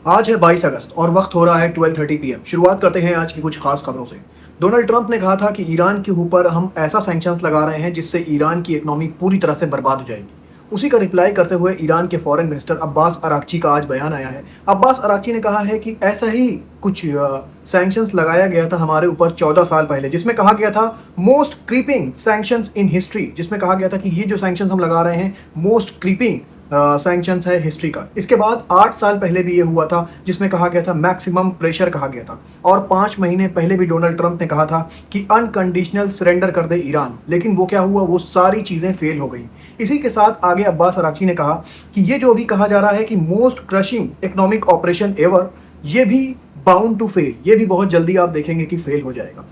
आज है 22 अगस्त और वक्त हो रहा है 12:30 PM। शुरुआत करते हैं आज की कुछ खास खबरों से। डोनाल्ड ट्रंप ने कहा था कि ईरान के ऊपर हम ऐसा सैंक्शंस लगा रहे हैं जिससे ईरान की इकोनॉमी पूरी तरह से बर्बाद हो जाएगी। उसी का रिप्लाई करते हुए ईरान के फॉरेन मिनिस्टर अब्बास अराक्ची का आज बयान आया है। अब्बास अराक्ची ने कहा है कि ऐसा ही कुछ सैंक्शंस लगाया गया था हमारे ऊपर 14 साल पहले, जिसमें कहा गया था most creeping sanctions in history, जिसमें कहा गया था कि ये जो सैंक्शंस हम लगा रहे हैं मोस्ट क्रीपिंग सैंक्शंस है हिस्ट्री का। इसके बाद 8 साल पहले भी ये हुआ था जिसमें कहा गया था मैक्सिमम प्रेशर कहा गया था, और 5 महीने पहले भी डोनाल्ड ट्रंप ने कहा था कि अनकंडीशनल सरेंडर कर दे ईरान, लेकिन वो क्या हुआ, वो सारी चीज़ें फेल हो गई। इसी के साथ आगे अब्बास अराक्ची ने कहा कि ये जो अभी कहा जा रहा है कि most crushing economic operation ever, ये भी बाउंड टू फेल, ये भी बहुत जल्दी आप देखेंगे कि फेल हो जाएगा।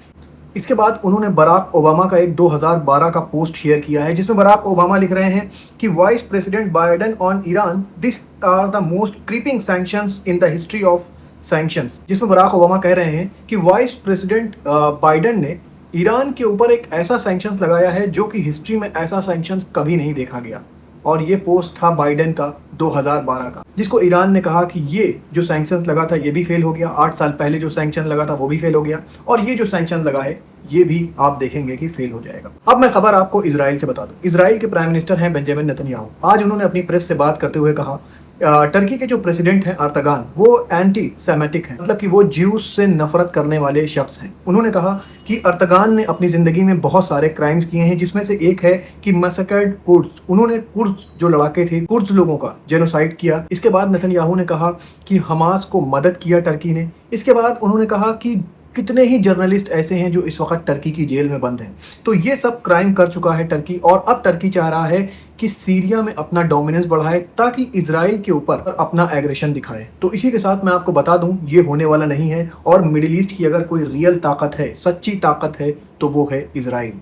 इसके बाद उन्होंने बराक ओबामा का एक 2012 का पोस्ट शेयर किया है जिसमें बराक ओबामा लिख रहे हैं कि vice president Biden on Iran, this are the most creeping sanctions in the history of sanctions, जिसमें बराक ओबामा कह रहे हैं कि वाइस प्रेसिडेंट बाइडेन ने ईरान के ऊपर एक ऐसा सैंक्शंस लगाया है जो कि हिस्ट्री में ऐसा सैंक्शंस कभी नहीं देखा गया। और ये पोस्ट था बाइडेन का 2012 का, जिसको ईरान ने कहा कि ये जो सैंक्शंस लगा था ये भी फेल हो गया, 8 साल पहले जो सैंक्शन लगा था वो भी फेल हो गया, और ये जो सैंक्शन लगा है ये भी आप देखेंगे कि फेल हो जाएगा। अब मैं खबर आपको इजराइल से बता दूं। इजराइल के प्राइम मिनिस्टर हैं बेंजामिन नेतन्याहू। आज उन्होंने अपनी प्रेस से बात करते हुए कहा टर्की के जो प्रेसिडेंट हैं अर्दगान, वो एंटी सेमेटिक हैं, मतलब कि वो ज्यूज से नफरत करने वाले शख्स हैं। उन्होंने कहा कि अर्दगान ने अपनी जिंदगी में बहुत सारे क्राइम्स किए हैं, जिसमें से एक है कि मैसेकर्ड कुर्द्स, उन्होंने कुर्द्स जो लड़ाके थे कुर्द्स लोगों का जेनोसाइड किया। इसके बाद नेतन्याहू ने कहा कि हमास को मदद किया टर्की ने। इसके बाद उन्होंने कहा कि कितने ही जर्नलिस्ट ऐसे हैं जो इस वक्त टर्की की जेल में बंद हैं। तो ये सब क्राइम कर चुका है टर्की, और अब टर्की चाह रहा है कि सीरिया में अपना डोमिनेंस बढ़ाए ताकि इजराइल के ऊपर अपना एग्रेशन दिखाए। तो इसी के साथ मैं आपको बता दूं ये होने वाला नहीं है, और मिडिल ईस्ट की अगर कोई रियल ताकत है, सच्ची ताकत है, तो वो है इजराइल।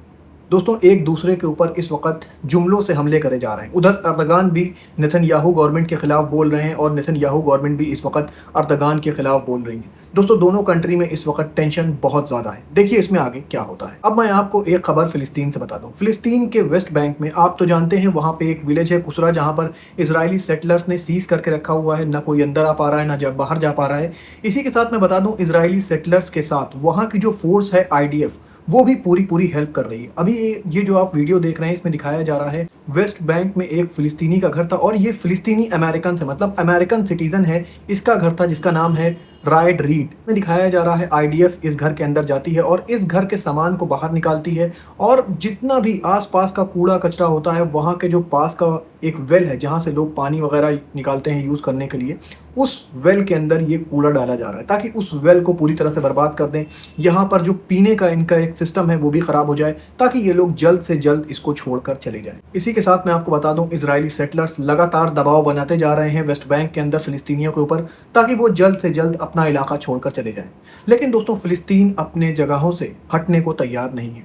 दोस्तों, एक दूसरे के ऊपर इस वक्त जुमलों से हमले करे जा रहे हैं। उधर अर्दगान भी नेतन्याहू गवर्नमेंट के खिलाफ बोल रहे हैं और नेतन्याहू गवर्नमेंट भी इस वक्त अर्दगान के खिलाफ बोल रही है। दोस्तों, दोनों कंट्री में इस वक्त टेंशन बहुत ज़्यादा है। देखिए इसमें आगे क्या होता है। अब मैं आपको एक खबर फिलिस्तीन से बता दूं। फिलिस्तीन के वेस्ट बैंक में आप तो जानते हैं वहाँ पे एक विलेज है कुसरा, जहाँ पर इजरायली सेटलर्स ने सीज करके रखा हुआ है। ना कोई अंदर आ पा रहा है, ना जब बाहर जा पा रहा है। इसी के साथ मैं बता दूं इजरायली सेटलर्स के साथ वहाँ की जो फोर्स है IDF, वो भी पूरी हेल्प कर रही है। अभी ये जो आप वीडियो देख रहे हैं इसमें दिखाया जा रहा है वेस्ट बैंक में एक फिलिस्तीनी का घर था, और ये फिलिस्तीनी अमेरिकन है, मतलब अमेरिकन सिटीजन है, इसका घर था जिसका नाम है राइड रीड। में दिखाया जा रहा है IDF इस घर के अंदर जाती है और इस घर के सामान को बाहर निकालती है, और जितना भी आसपास का कूड़ा कचरा होता है, वहाँ के जो पास का एक वेल है जहाँ से लोग पानी वगैरह निकालते हैं यूज़ करने के लिए, उस वेल के अंदर ये कूड़ा डाला जा रहा है ताकि उस वेल को पूरी तरह से बर्बाद कर दें। यहाँ पर जो पीने का इनका एक सिस्टम है वो भी ख़राब हो जाए ताकि ये लोग जल्द से जल्द इसको छोड़कर चले जाएं। इसी के साथ मैं आपको बता दूं इजरायली सेटलर्स लगातार दबाव बनाते जा रहे हैं वेस्ट बैंक के अंदर फिलिस्तीनियों के ऊपर ताकि वो जल्द से जल्द अपना इलाका छोड़कर चले जाएं। लेकिन दोस्तों, फिलिस्तीन अपने जगहों से हटने को तैयार नहीं है।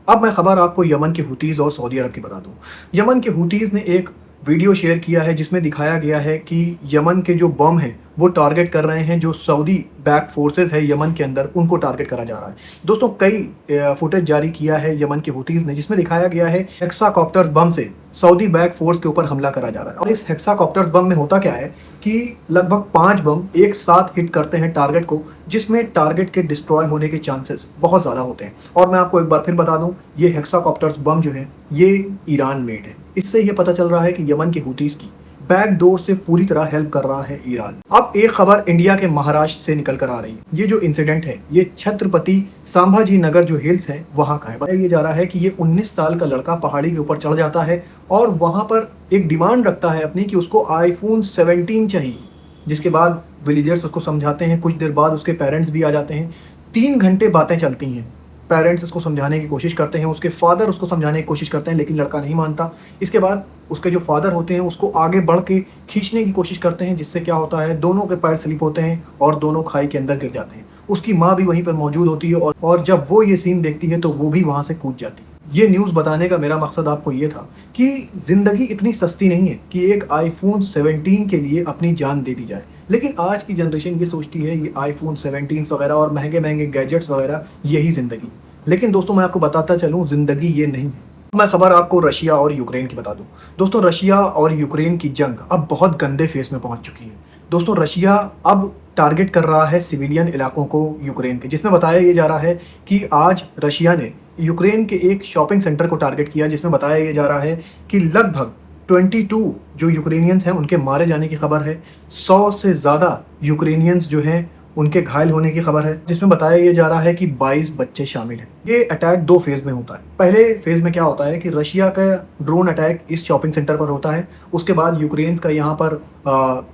अब मैं खबर आपको यमन के हुतीज़ और सऊदी अरब की बता दूं। यमन के हुतीज़ ने एक वीडियो शेयर किया है जिसमें दिखाया गया है कि यमन के जो बम हैं वो टारगेट कर रहे हैं जो सऊदी बैक फोर्सेस है यमन के अंदर, उनको टारगेट करा जा रहा है। दोस्तों, कई फुटेज जारी किया है यमन के हुतीज़ ने जिसमें दिखाया गया है हेक्साकॉप्टर्स बम से सऊदी बैक फोर्स के ऊपर हमला करा जा रहा है। और इस हेक्साकॉप्टर्स बम में होता क्या है कि लगभग 5 बम एक साथ हिट करते हैं टारगेट को, जिसमें टारगेट के डिस्ट्रॉय होने के चांसेस बहुत ज़्यादा होते हैं। और मैं आपको एक बार फिर बता दूं, ये हेक्साकॉप्टर्स बम जो है ये ईरान मेड है। इससे ये पता चल रहा है कि यमन के हुतीज़ की बैकडोर से पूरी तरह हेल्प कर रहा है ईरान। अब एक खबर इंडिया के महाराष्ट्र से निकल कर आ रही है। ये जो इंसिडेंट है ये छत्रपति संभाजी नगर जो हिल्स है वहाँ का है। बताया जा रहा है कि ये 19 साल का लड़का पहाड़ी के ऊपर चढ़ जाता है और वहाँ पर एक डिमांड रखता है अपनी कि उसको iPhone 17 चाहिए, जिसके बाद विलेजर्स उसको समझाते हैं। कुछ देर बाद उसके पेरेंट्स भी आ जाते हैं। 3 घंटे बातें चलती हैं। पेरेंट्स उसको समझाने की कोशिश करते हैं, उसके फादर उसको समझाने की कोशिश करते हैं, लेकिन लड़का नहीं मानता। इसके बाद उसके जो फादर होते हैं उसको आगे बढ़ के खींचने की कोशिश करते हैं, जिससे क्या होता है दोनों के पैर स्लिप होते हैं और दोनों खाई के अंदर गिर जाते हैं। उसकी माँ भी वहीं पर मौजूद होती है और जब वो ये सीन देखती है तो वो भी वहाँ से कूद जाती है। ये न्यूज़ बताने का मेरा मकसद आपको ये था कि ज़िंदगी इतनी सस्ती नहीं है कि एक iPhone 17 के लिए अपनी जान दे दी जाए। लेकिन आज की जनरेशन ये सोचती है ये iPhone 17 वगैरह और महंगे महंगे गैजेट्स वगैरह यही ज़िंदगी। लेकिन दोस्तों, मैं आपको बताता चलूँ ज़िंदगी ये नहीं है। मैं खबर आपको रशिया और यूक्रेन की बता दूं। दोस्तों, रशिया और यूक्रेन की जंग अब बहुत गंदे फेस में पहुंच चुकी है। दोस्तों, रशिया अब टारगेट कर रहा है सिविलियन इलाकों को यूक्रेन के, जिसमें बताया ये जा रहा है कि आज रशिया ने यूक्रेन के एक शॉपिंग सेंटर को टारगेट किया, जिसमें बताया ये जा रहा है कि लगभग 22 जो यूक्रेनियंस हैं उनके मारे जाने की खबर है। 100 से ज़्यादा यूक्रेनियंस जो हैं उनके घायल होने की खबर है, जिसमें बताया ये जा रहा है कि 22 बच्चे शामिल हैं। ये अटैक 2 फेज़ में होता है। पहले फेज़ में क्या होता है कि रशिया का ड्रोन अटैक इस शॉपिंग सेंटर पर होता है, उसके बाद यूक्रेन का यहाँ पर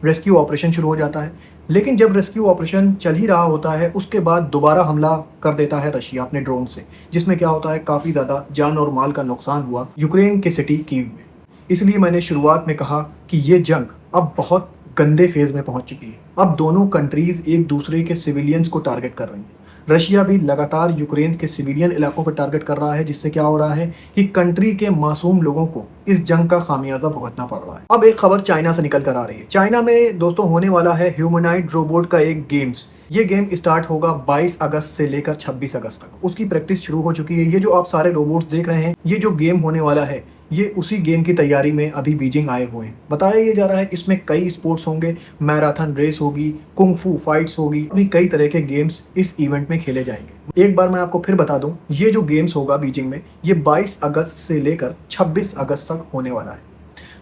रेस्क्यू ऑपरेशन शुरू हो जाता है। लेकिन जब रेस्क्यू ऑपरेशन चल ही रहा होता है, उसके बाद दोबारा हमला कर देता है रशिया अपने ड्रोन से, जिसमें क्या होता है काफ़ी ज़्यादा जान और माल का नुकसान हुआ यूक्रेन के सिटी कीव में। इसलिए मैंने शुरुआत में कहा कि ये जंग अब बहुत गंदे फेज में पहुंच चुकी है। अब दोनों कंट्रीज एक दूसरे के सिविलियंस को टारगेट कर रही हैं। रशिया भी लगातार यूक्रेन के सिविलियन इलाकों पर टारगेट कर रहा है, जिससे क्या हो रहा है कि कंट्री के मासूम लोगों को इस जंग का खामियाजा भुगतना पड़ रहा है। अब एक खबर चाइना से निकल कर आ रही है। चाइना में दोस्तों होने वाला है ह्यूमनॉइड रोबोट का एक गेम्स। ये गेम स्टार्ट होगा 22 अगस्त से लेकर 26 अगस्त तक। उसकी प्रैक्टिस शुरू हो चुकी है। ये जो आप सारे रोबोट्स देख रहे हैं, ये जो गेम होने वाला है, ये उसी गेम की तैयारी में अभी बीजिंग आए हुए हैं। बताया ये जा रहा है इसमें कई स्पोर्ट्स होंगे, मैराथन रेस होगी, कुंग फू फाइट्स होगी, अभी कई तरह के गेम्स इस इवेंट में खेले जाएंगे। एक बार मैं आपको फिर बता दूं, ये जो गेम्स होगा बीजिंग में, ये 22 अगस्त से लेकर 26 अगस्त तक होने वाला है।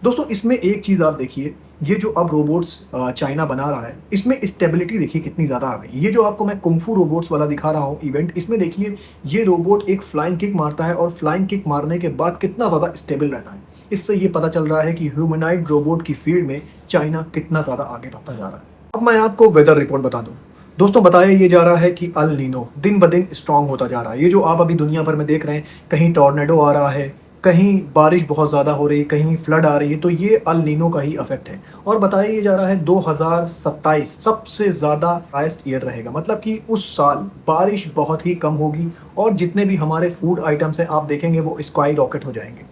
दोस्तों, इसमें एक चीज़ आप देखिए, ये जो अब रोबोट्स चाइना बना रहा है, इसमें स्टेबिलिटी देखिए कितनी ज़्यादा आ गई। ये जो आपको मैं कुंफू रोबोट्स वाला दिखा रहा हूँ इवेंट, इसमें देखिए ये रोबोट एक फ्लाइंग किक मारता है और फ्लाइंग किक मारने के बाद कितना ज़्यादा स्टेबल रहता है। इससे ये पता चल रहा है कि ह्यूमनॉइड रोबोट की फील्ड में चाइना कितना ज़्यादा आगे बढ़ता जा रहा है। अब मैं आपको वेदर रिपोर्ट बता दूँ। दोस्तों, बताया ये जा रहा है कि अल नीनो दिन ब दिन स्ट्रांग होता जा रहा है। ये जो आप अभी दुनिया भर में देख रहे हैं, कहीं टॉर्नेडो आ रहा है, कहीं बारिश बहुत ज़्यादा हो रही है, कहीं फ्लड आ रही है, तो ये अल नीनो का ही इफेक्ट है। और बताया ये जा रहा है 2027 सबसे ज़्यादा ड्राइएस्ट ईयर रहेगा। मतलब कि उस साल बारिश बहुत ही कम होगी और जितने भी हमारे फूड आइटम्स हैं आप देखेंगे वो स्काई रॉकेट हो जाएंगे।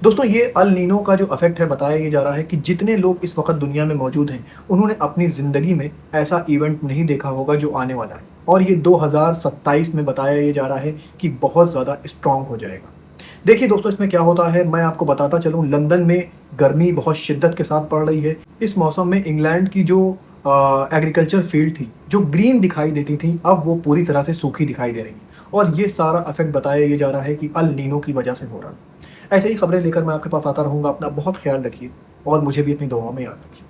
दोस्तों, ये अल नीनो का जो इफेक्ट है, बताया ये जा रहा है कि जितने लोग इस वक्त दुनिया में मौजूद हैं उन्होंने अपनी ज़िंदगी में ऐसा इवेंट नहीं देखा होगा जो आने वाला है। और ये 2027 में बताया ये जा रहा है कि बहुत ज़्यादा स्ट्रॉन्ग हो जाएगा। देखिए दोस्तों, इसमें क्या होता है मैं आपको बताता चलूँ। लंदन में गर्मी बहुत शिद्दत के साथ पड़ रही है। इस मौसम में इंग्लैंड की जो एग्रीकल्चर फील्ड थी, जो ग्रीन दिखाई देती थी, अब वो पूरी तरह से सूखी दिखाई दे रही है। और ये सारा इफेक्ट बताया ये जा रहा है कि अल नीनो की वजह से हो रहा है। ऐसे ही खबरें लेकर मैं आपके पास आता रहूँगा। अपना बहुत ख्याल रखिए और मुझे भी अपनी दुआओं में याद रखिए।